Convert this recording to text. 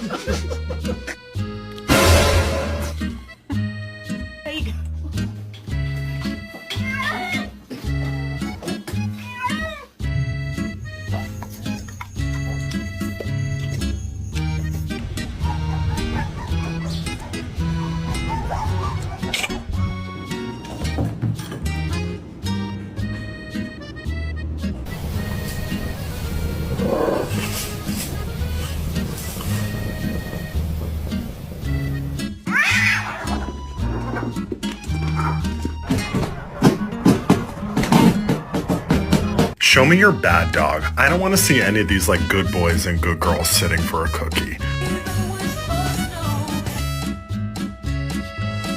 There you go. Show me your bad dog. I don't want to see any of these like good boys and good girls sitting for a cookie.